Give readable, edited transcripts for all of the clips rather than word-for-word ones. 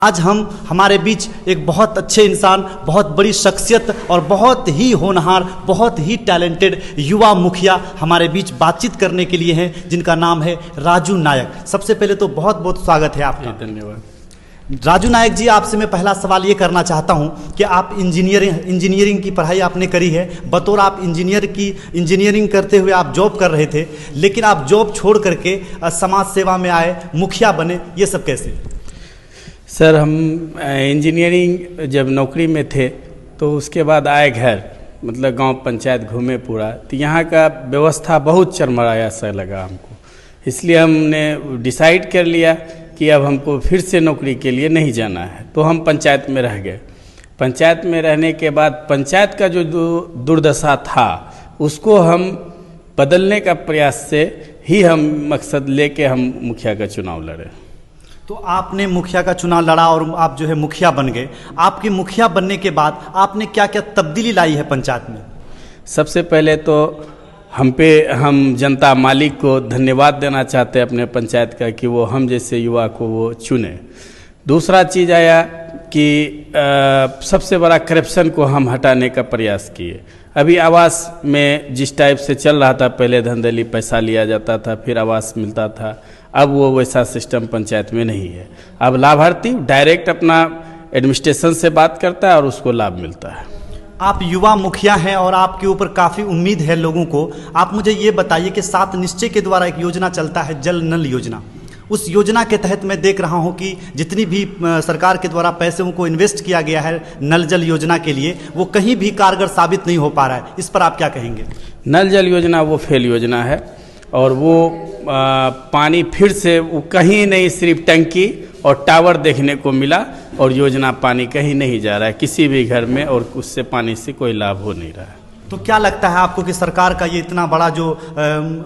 आज हम हमारे बीच एक बहुत अच्छे इंसान, बहुत बड़ी शख्सियत और बहुत ही होनहार, बहुत ही टैलेंटेड युवा मुखिया हमारे बीच बातचीत करने के लिए हैं, जिनका नाम है राजू नायक। सबसे पहले तो बहुत बहुत स्वागत है आपका। धन्यवाद। राजू नायक जी, आपसे मैं पहला सवाल ये करना चाहता हूँ कि आप इंजीनियरिंग की पढ़ाई आपने करी है। बतौर आप इंजीनियरिंग करते हुए आप जॉब कर रहे थे, लेकिन आप जॉब छोड़ करके समाज सेवा में आए, मुखिया बने, ये सब कैसे? सर, हम इंजीनियरिंग जब नौकरी में थे तो उसके बाद आए घर, मतलब गांव पंचायत घूमे पूरा, तो यहाँ का व्यवस्था बहुत चरमराया सा लगा हमको। इसलिए हमने डिसाइड कर लिया कि अब हमको फिर से नौकरी के लिए नहीं जाना है, तो हम पंचायत में रह गए। पंचायत में रहने के बाद पंचायत का जो दुर्दशा था उसको हम बदलने का प्रयास से ही हम मकसद लेके हम मुखिया का चुनाव लड़े। तो आपने मुखिया का चुनाव लड़ा और आप जो है मुखिया बन गए। आपके मुखिया बनने के बाद आपने क्या क्या तब्दीली लाई है पंचायत में? सबसे पहले तो हम जनता मालिक को धन्यवाद देना चाहते हैं अपने पंचायत का कि वो हम जैसे युवा को वो चुने। दूसरा चीज़ आया कि सबसे बड़ा करप्शन को हम हटाने का प्रयास किए। अभी आवास में जिस टाइप से चल रहा था, पहले धंधेली पैसा लिया जाता था फिर आवास मिलता था, अब वो वैसा सिस्टम पंचायत में नहीं है। अब लाभार्थी डायरेक्ट अपना एडमिनिस्ट्रेशन से बात करता है और उसको लाभ मिलता है। आप युवा मुखिया हैं और आपके ऊपर काफ़ी उम्मीद है लोगों को। आप मुझे ये बताइए कि 7 निश्चय के द्वारा एक योजना चलता है, जल नल योजना। उस योजना के तहत मैं देख रहा हूं कि जितनी भी सरकार के द्वारा पैसों को इन्वेस्ट किया गया है नल जल योजना के लिए, वो कहीं भी कारगर साबित नहीं हो पा रहा है। इस पर आप क्या कहेंगे? नल जल योजना वो फेल योजना है और वो पानी फिर से वो कहीं नहीं, सिर्फ टंकी और टावर देखने को मिला और योजना पानी कहीं नहीं जा रहा है किसी भी घर में, और उससे पानी से कोई लाभ हो नहीं रहा है। तो क्या लगता है आपको कि सरकार का ये इतना बड़ा जो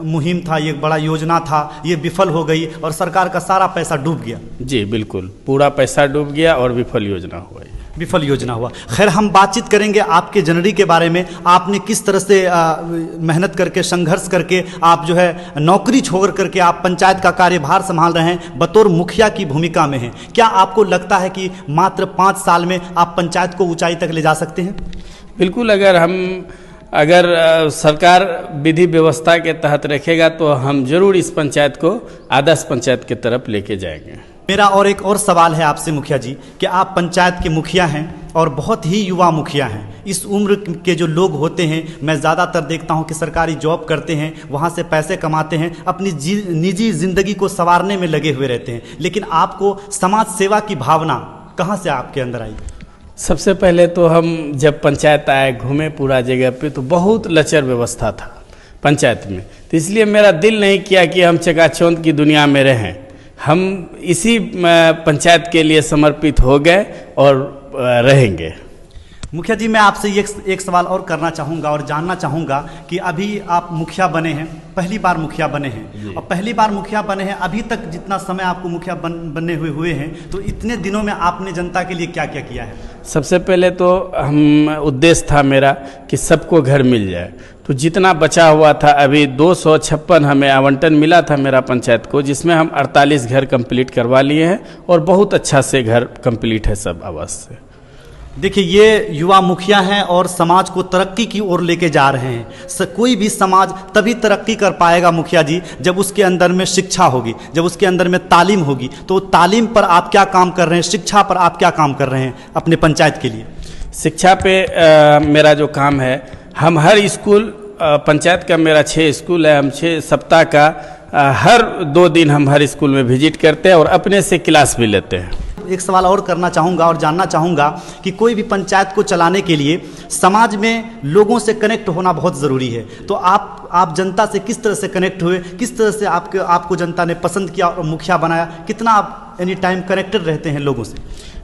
मुहिम था, ये बड़ा योजना था, ये विफल हो गई और सरकार का सारा पैसा डूब गया? जी बिल्कुल, पूरा पैसा डूब गया और विफल योजना हुआ। विफल योजना हुआ। खैर, हम बातचीत करेंगे आपके जनरी के बारे में। आपने किस तरह से मेहनत करके, संघर्ष करके आप जो है नौकरी छोड़ करके आप पंचायत का कार्यभार संभाल रहे हैं, बतौर मुखिया की भूमिका में हैं। क्या आपको लगता है कि मात्र 5 साल में आप पंचायत को ऊंचाई तक ले जा सकते हैं? बिल्कुल, अगर सरकार विधि व्यवस्था के तहत रखेगा तो हम जरूर इस पंचायत को आदर्श पंचायत की तरफ लेके जाएंगे। मेरा और एक और सवाल है आपसे मुखिया जी कि आप पंचायत के मुखिया हैं और बहुत ही युवा मुखिया हैं। इस उम्र के जो लोग होते हैं, मैं ज़्यादातर देखता हूं कि सरकारी जॉब करते हैं, वहां से पैसे कमाते हैं, अपनी निजी ज़िंदगी को संवारने में लगे हुए रहते हैं, लेकिन आपको समाज सेवा की भावना कहाँ से आपके अंदर आई? सबसे पहले तो हम जब पंचायत आए, घूमे पूरा जगह पे, तो बहुत लचर व्यवस्था था पंचायत में, तो इसलिए मेरा दिल नहीं किया कि हम चकाचौंध की दुनिया में रहें। हम इसी पंचायत के लिए समर्पित हो गए और रहेंगे। मुखिया जी, मैं आपसे एक सवाल और करना चाहूँगा और जानना चाहूँगा कि अभी आप मुखिया बने हैं, पहली बार मुखिया बने हैं, और पहली बार मुखिया बने हैं, अभी तक जितना समय आपको मुखिया बने हुए हैं, तो इतने दिनों में आपने जनता के लिए क्या क्या किया है? सबसे पहले तो उद्देश्य था मेरा कि सबको घर मिल जाए, तो जितना बचा हुआ था, अभी 256 हमें आवंटन मिला था मेरा पंचायत को, जिसमें हम 48 घर कंप्लीट करवा लिए हैं और बहुत अच्छा से घर कंप्लीट है सब आवास से। देखिए, ये युवा मुखिया हैं और समाज को तरक्की की ओर लेके जा रहे हैं। कोई भी समाज तभी तरक्की कर पाएगा मुखिया जी जब उसके अंदर में शिक्षा होगी, जब उसके अंदर में तालीम होगी। तो तालीम पर आप क्या काम कर रहे हैं, शिक्षा पर आप क्या काम कर रहे हैं अपने पंचायत के लिए? शिक्षा पे मेरा जो काम है, हम हर स्कूल, पंचायत का मेरा 6 स्कूल है, हम 6 सप्ताह का हर 2 दिन हम हर स्कूल में विजिट करते हैं और अपने से क्लास भी लेते हैं। एक सवाल और करना चाहूँगा और जानना चाहूँगा कि कोई भी पंचायत को चलाने के लिए समाज में लोगों से कनेक्ट होना बहुत ज़रूरी है। तो आप जनता से किस तरह से कनेक्ट हुए, किस तरह से आपको जनता ने पसंद किया और मुखिया बनाया? कितना आप एनी टाइम कनेक्टेड रहते हैं लोगों से?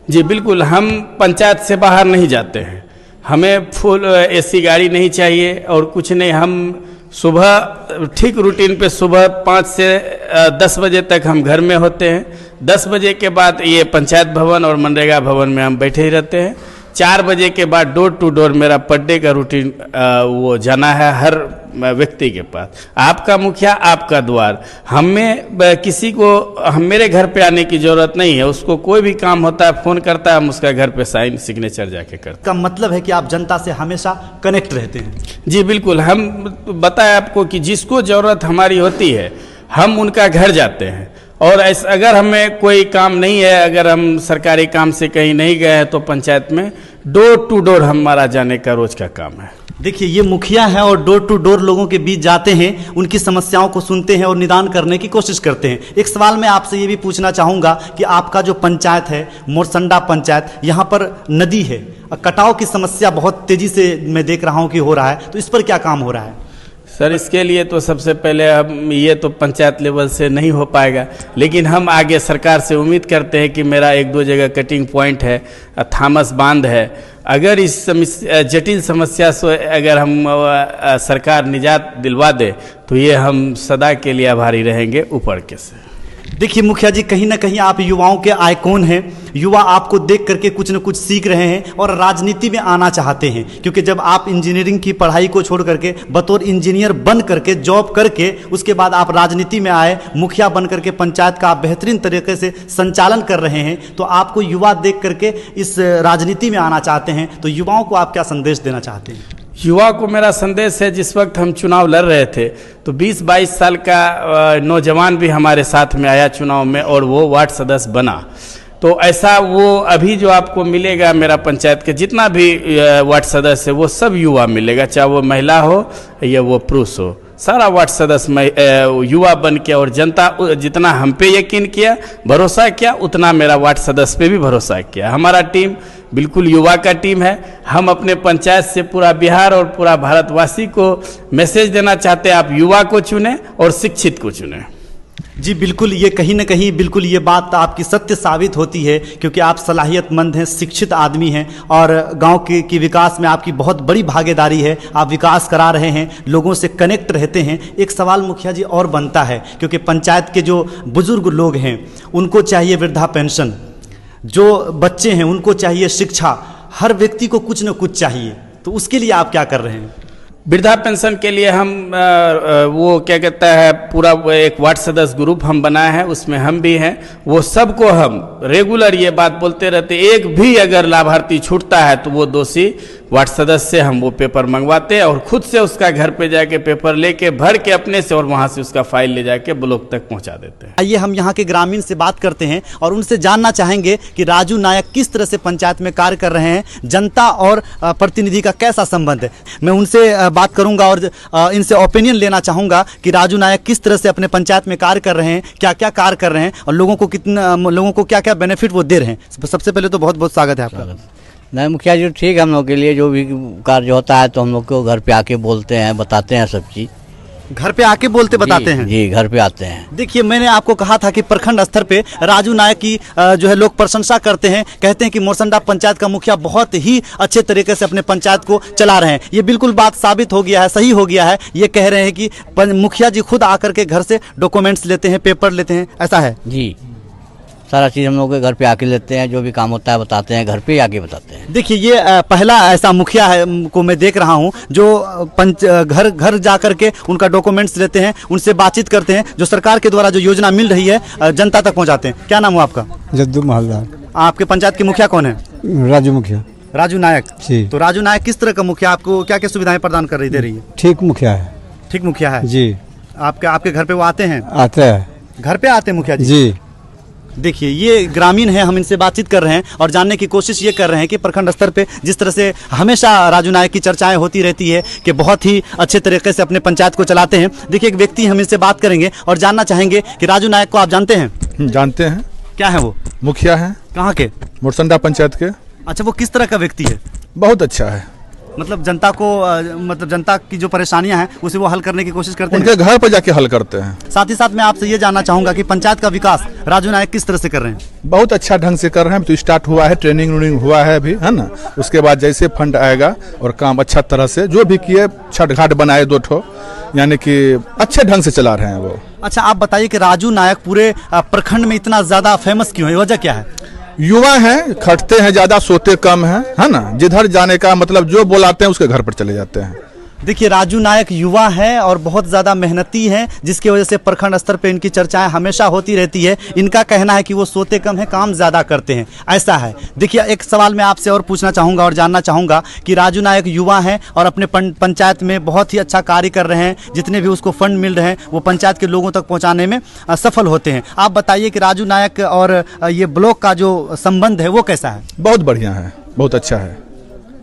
जी बिल्कुल, हम पंचायत से बाहर नहीं जाते हैं, हमें फुल AC गाड़ी नहीं चाहिए और कुछ नहीं। हम सुबह ठीक रूटीन पे सुबह 5 से 10 बजे तक हम घर में होते हैं। 10 बजे के बाद ये पंचायत भवन और मनरेगा भवन में हम बैठे ही रहते हैं। 4 बजे के बाद डोर टू डोर मेरा पर डे का रूटीन वो जाना है हर व्यक्ति के पास। आपका मुखिया आपका द्वार, हमें किसी को मेरे घर पे आने की जरूरत नहीं है। उसको कोई भी काम होता है फ़ोन करता है, हम उसका घर पे साइन सिग्नेचर जाके करते का मतलब है कि आप जनता से हमेशा कनेक्ट रहते हैं। जी बिल्कुल, हम बताएं आपको कि जिसको ज़रूरत हमारी होती है हम उनका घर जाते हैं। और ऐसा अगर हमें कोई काम नहीं है, अगर हम सरकारी काम से कहीं नहीं गए हैं, तो पंचायत में डोर टू डोर हमारा जाने का रोज का काम है। देखिए, ये मुखिया है और डोर टू डोर लोगों के बीच जाते हैं, उनकी समस्याओं को सुनते हैं और निदान करने की कोशिश करते हैं। एक सवाल मैं आपसे ये भी पूछना चाहूँगा कि आपका जो पंचायत है मोरसंडा पंचायत, यहाँ पर नदी है, कटाव की समस्या बहुत तेज़ी से मैं देख रहा हूँ कि हो रहा है, तो इस पर क्या काम हो रहा है? सर, इसके लिए तो सबसे पहले हम ये तो पंचायत लेवल से नहीं हो पाएगा, लेकिन हम आगे सरकार से उम्मीद करते हैं कि मेरा 1-2 जगह कटिंग पॉइंट है, थामस बांध है। अगर इस जटिल समस्या से अगर हम सरकार निजात दिलवा दे तो ये हम सदा के लिए आभारी रहेंगे ऊपर के से। देखिए मुखिया जी, कहीं ना कहीं आप युवाओं के आइकॉन हैं। युवा आपको देख करके कुछ न कुछ सीख रहे हैं और राजनीति में आना चाहते हैं, क्योंकि जब आप इंजीनियरिंग की पढ़ाई को छोड़ करके बतौर इंजीनियर बन करके जॉब करके उसके बाद आप राजनीति में आए, मुखिया बन करके पंचायत का आप बेहतरीन तरीके से संचालन कर रहे हैं, तो आपको युवा देख करके इस राजनीति में आना चाहते हैं। तो युवाओं को आप क्या संदेश देना चाहते हैं? युवा को मेरा संदेश है, जिस वक्त हम चुनाव लड़ रहे थे तो 20-22 साल का नौजवान भी हमारे साथ में आया चुनाव में और वो वार्ड सदस्य बना। तो ऐसा वो अभी जो आपको मिलेगा मेरा पंचायत के जितना भी वार्ड सदस्य है वो सब युवा मिलेगा, चाहे वो महिला हो या वो पुरुष हो। सारा वार्ड सदस्य युवा बन के, और जनता जितना हम पे यकीन किया, भरोसा किया, उतना मेरा वार्ड सदस्य पे भी भरोसा किया। हमारा टीम बिल्कुल युवा का टीम है। हम अपने पंचायत से पूरा बिहार और पूरा भारतवासी को मैसेज देना चाहते हैं, आप युवा को चुनें और शिक्षित को चुनें। जी बिल्कुल, ये कहीं ना कहीं बिल्कुल ये बात आपकी सत्य साबित होती है, क्योंकि आप सलाहियतमंद हैं, शिक्षित आदमी हैं और गांव की विकास में आपकी बहुत बड़ी भागीदारी है। आप विकास करा रहे हैं, लोगों से कनेक्ट रहते हैं। एक सवाल मुखिया जी और बनता है, क्योंकि पंचायत के जो बुजुर्ग लोग हैं उनको चाहिए वृद्धा पेंशन, जो बच्चे हैं उनको चाहिए शिक्षा, हर व्यक्ति को कुछ न कुछ चाहिए, तो उसके लिए आप क्या कर रहे हैं? वृद्धा पेंशन के लिए हम वो क्या कहता है, पूरा एक वार्ड सदस्य ग्रुप हम बनाए हैं, उसमें हम भी हैं। वो सबको हम रेगुलर ये बात बोलते रहते, एक भी अगर लाभार्थी छूटता है तो वो दोषी वार्ड सदस्य से हम वो पेपर मंगवाते हैं और खुद से उसका घर पे जाके पेपर लेके भर के अपने से और वहाँ से उसका फाइल ले जाके ब्लॉक तक पहुँचा देते हैं। आइए हम यहाँ के ग्रामीण से बात करते हैं और उनसे जानना चाहेंगे कि राजू नायक किस तरह से पंचायत में कार्य कर रहे हैं, जनता और प्रतिनिधि का कैसा संबंध है। मैं उनसे बात करूंगा और इनसे ओपिनियन लेना चाहूँगा कि राजू नायक किस तरह से अपने पंचायत में कार्य कर रहे हैं, क्या क्या कार्य कर रहे हैं और लोगों को क्या क्या बेनिफिट वो दे रहे हैं। सबसे पहले तो बहुत बहुत स्वागत है आपका। नहीं मुखिया जी, ठीक है, हम लोग के लिए जो भी कार्य होता है तो हम लोग को घर पे आके बोलते हैं, बताते हैं सब चीज़। घर पे आके बोलते बताते हैं? जी, घर पे आते हैं। देखिए, मैंने आपको कहा था कि प्रखंड स्तर पे राजू नायक की जो है लोग प्रशंसा करते हैं, कहते हैं कि मोरसंडा पंचायत का मुखिया बहुत ही अच्छे तरीके से अपने पंचायत को चला रहे हैं। ये बिल्कुल बात साबित हो गया है, सही हो गया है। ये कह रहे हैं कि मुखिया जी खुद आकर के घर से डॉक्यूमेंट्स लेते हैं, पेपर लेते हैं, ऐसा है? जी, सारा चीज़ हम लोग के घर पे आके लेते हैं, जो भी काम होता है बताते हैं, घर पे ही आके बताते हैं। देखिए, ये पहला ऐसा मुखिया है को मैं देख रहा हूँ जो घर घर जा करके उनका डॉक्यूमेंट्स लेते हैं, उनसे बातचीत करते हैं, जो सरकार के द्वारा जो योजना मिल रही है जनता तक पहुँचाते हैं। क्या नाम हुआ आपका? जद्दू महलदार। आपके पंचायत के मुखिया कौन है? राजू मुखिया। राजू नायक जी। तो राजू नायक किस तरह का मुखिया, आपको क्या क्या सुविधाएं प्रदान कर दे रही है? ठीक मुखिया है। ठीक मुखिया है जी। आपके घर पे वो आते हैं? आते हैं। घर पे आते हैं मुखिया जी? जी। देखिए, ये ग्रामीण है, हम इनसे बातचीत कर रहे हैं और जानने की कोशिश ये कर रहे हैं कि प्रखंड स्तर पे जिस तरह से हमेशा राजू नायक की चर्चाएं होती रहती है कि बहुत ही अच्छे तरीके से अपने पंचायत को चलाते हैं। देखिए, एक व्यक्ति हम इनसे बात करेंगे और जानना चाहेंगे कि राजू नायक को आप जानते हैं? जानते हैं। क्या है वो? मुखिया हैं। कहाँ के? मोरसंडा पंचायत के। अच्छा, वो किस तरह का व्यक्ति है? बहुत अच्छा है। मतलब जनता की जो परेशानियां हैं उसे वो हल करने की कोशिश करते हैं, उनके घर पर जाके हल करते हैं। साथ ही साथ मैं आपसे ये जानना चाहूंगा कि पंचायत का विकास राजू नायक किस तरह से कर रहे हैं? बहुत अच्छा ढंग से कर रहे हैं। तो स्टार्ट हुआ है, ट्रेनिंग हुआ है अभी, है ना। उसके बाद जैसे फंड आएगा और काम अच्छा तरह से जो भी किए, छठ घाट बनाए 2 ठो, यानी कि अच्छे ढंग से चला रहे हैं वो। अच्छा, आप बताइए कि राजू नायक पूरे प्रखंड में इतना ज्यादा फेमस क्यों है, वजह क्या है? युवा हैं, खटते हैं ज़्यादा, सोते कम हैं, है ना। जिधर जाने का मतलब जो बुलाते हैं उसके घर पर चले जाते हैं। देखिए राजू नायक युवा हैं और बहुत ज़्यादा मेहनती हैं, जिसकी वजह से प्रखंड स्तर पे इनकी चर्चाएं हमेशा होती रहती है। इनका कहना है कि वो सोते कम हैं, काम ज़्यादा करते हैं, ऐसा है। देखिए एक सवाल मैं आपसे और पूछना चाहूँगा और जानना चाहूँगा कि राजू नायक युवा हैं और अपने पंचायत में बहुत ही अच्छा कार्य कर रहे हैं, जितने भी उसको फंड मिल रहे हैं वो पंचायत के लोगों तक पहुँचाने में सफल होते हैं। आप बताइए कि राजू नायक और ये ब्लॉक का जो संबंध है वो कैसा है? बहुत बढ़िया है, बहुत अच्छा है।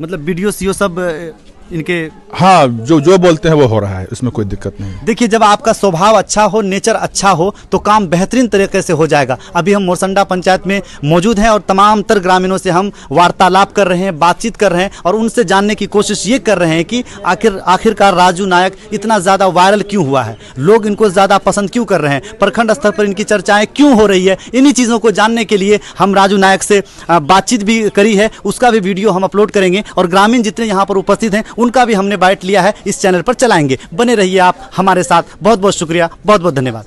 मतलब वीडियो सीओ सब इनके, हाँ, जो बोलते हैं वो हो रहा है, इसमें कोई दिक्कत नहीं। देखिए जब आपका स्वभाव अच्छा हो, नेचर अच्छा हो, तो काम बेहतरीन तरीके से हो जाएगा। अभी हम मोरसंडा पंचायत में मौजूद हैं और तमाम तर ग्रामीणों से हम वार्तालाप कर रहे हैं, बातचीत कर रहे हैं और उनसे जानने की कोशिश ये कर रहे हैं कि आखिरकार राजू नायक इतना ज़्यादा वायरल क्यों हुआ है, लोग इनको ज़्यादा पसंद क्यों कर रहे हैं, प्रखंड स्तर पर इनकी चर्चाएँ क्यों हो रही है। इन्हीं चीज़ों को जानने के लिए हम राजू नायक से बातचीत भी करी है, उसका भी वीडियो हम अपलोड करेंगे और ग्रामीण जितने यहाँ पर उपस्थित हैं उनका भी हमने बाइट लिया है, इस चैनल पर चलाएंगे। बने रहिए आप हमारे साथ। बहुत बहुत शुक्रिया, बहुत बहुत धन्यवाद।